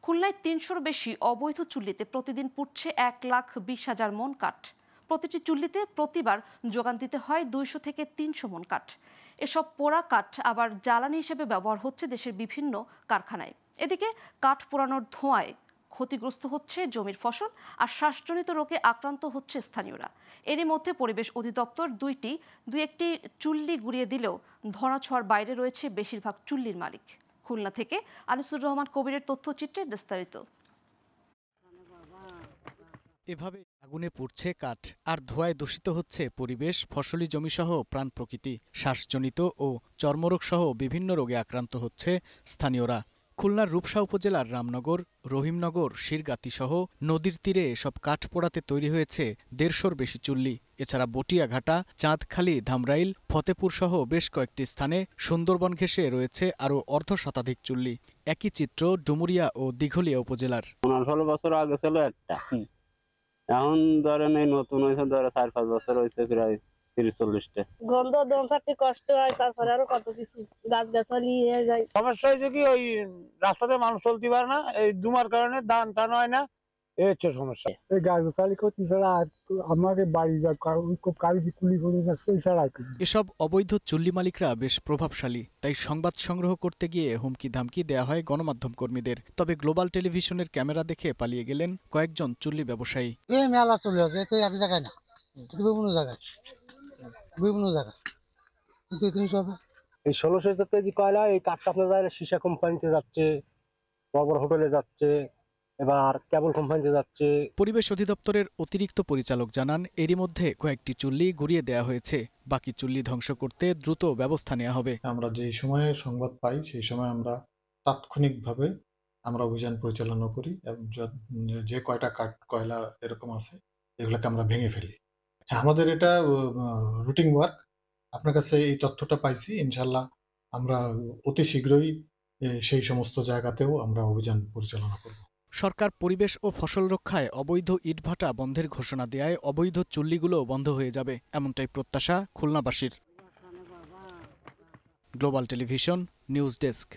খুলনায় ৩০০-র বেশি অবৈধ চুল্লিতে প্রতিদিন পুড়ছে ১,২০,০০০ মন কাঠ। প্রতিটি চুল্লিতে প্রতিবার যোগান দিতে হয় ২০০ থেকে ৩০০ মন কাঠ। এসব পোড়া কাঠ আবার জ্বালানি হিসেবে ব্যবহার হচ্ছে দেশের বিভিন্ন কারখানায়। এদিকে কাঠ পোড়ানোর ধোঁয়ায় ক্ষতিগ্রস্ত হচ্ছে জমির ফসল আর শ্বাসজনিত রোগে আক্রান্ত হচ্ছে স্থানীয়রা। এরই মধ্যে পরিবেশ অধিদপ্তর দুই একটি চুল্লি গুঁড়িয়ে দিলেও ধরাছোঁয়ার বাইরে রয়েছে বেশিরভাগ চুল্লির মালিক। খুলনা থেকে আনিসুর রহমান কবিরের তথ্যচিত্রে বিস্তারিত। এভাবে আগুনে পুড়ছে কাঠ আর ধোঁয়ায় দূষিত হচ্ছে পরিবেশ, ফসলি জমিসহ প্রাণ প্রকৃতি। শ্বাসজনিত ও চর্মরোগ সহ বিভিন্ন রোগে আক্রান্ত হচ্ছে স্থানীয়রা। খুলনার রূপসা উপজেলার রামনগর, রহিমনগর, শিরগাতি সহ নদীর তীরে এসব কাঠ পোড়াতে তৈরি হয়েছে ১৫০-র বেশি চুল্লি। এছাড়া বটিয়াঘাটা, চাঁদখালী, ধামরাইল, ফতেপুর সহ বেশ কয়েকটি স্থানে সুন্দরবন ঘেঁষে রয়েছে আরও অর্ধশতাধিক চুল্লি। একই চিত্র ডুমুরিয়া ও দিঘলিয়া উপজেলার। ১৫-১৬ বছর আগে ছিল একটা, এখন ধরেন এই নতুন হয়েছে, ধরে ৪-৫ বছর হয়েছে, প্রায় ৩০-৪০টা। গন্ধ দমসাতে কষ্ট হয়, তারপরে আরো কত কিছু গাছ-গাছালি নিয়ে যায়। সমস্যা হয়েছে কি, ওই রাস্তাতে মানুষ চলতে পারে না, এই ধুমার কারণে ধান টান হয় না, এই হচ্ছে সমস্যা। এই গাছ-গাছালি করতে ছাড়া আমাকে বাড়ি ছাড়া। এসব অবৈধ চুল্লি মালিকরা বেশ প্রভাবশালী, তাই সংবাদ সংগ্রহ করতে গিয়ে হুমকি ধামকি দেয়া হয় গণমাধ্যম কর্মীদের। তবে গ্লোবাল টেলিভিশনের ক্যামেরা দেখে পালিয়ে গেলেন কয়েকজন চুল্লি ব্যবসায়ী। এই মেলা চলে আসে, এতে এক জায়গায় না, বিভিন্ন জায়গায় কিন্তু এই ১৬০০ কেজি কয়লা এই কাঠটা আপনার সীসা কোম্পানিতে যাচ্ছে, বড় বড় হোটেলে যাচ্ছে, এবার কেবল কোম্পানিতে যাচ্ছে। পরিবেশ অধিদপ্তরের অতিরিক্ত পরিচালক জানান, এরই মধ্যে কয়েকটি চুল্লি গুঁড়িয়ে দেয়া হয়েছে। বাকি চুল্লি ধ্বংস করতে দ্রুত ব্যবস্থা নেওয়া হবে। আমরা যে সময়ে সংবাদ পাই সেই সময় আমরা তাৎক্ষণিকভাবে অভিযান পরিচালনা করি এবং যে কয়টা কাঠ কয়লা এরকম আছে এগুলোকে আমরা ভেঙে ফেলি। আমাদের এটা রুটিন ওয়ার্ক। আপনার কাছে এই তথ্যটা পাইছি, ইনশাল্লাহ আমরা অতি শীঘ্রই সেই সমস্ত জায়গাতেও আমরা অভিযান পরিচালনা করব। সরকার পরিবেশ ও ফসল রক্ষায় অবৈধ ইটভাটা বন্ধের ঘোষণা দেয়ায় অবৈধ চুল্লিগুলো বন্ধ হয়ে যাবে, এমনটাই প্রত্যাশা খুলনাবাসীর। Global television news desk.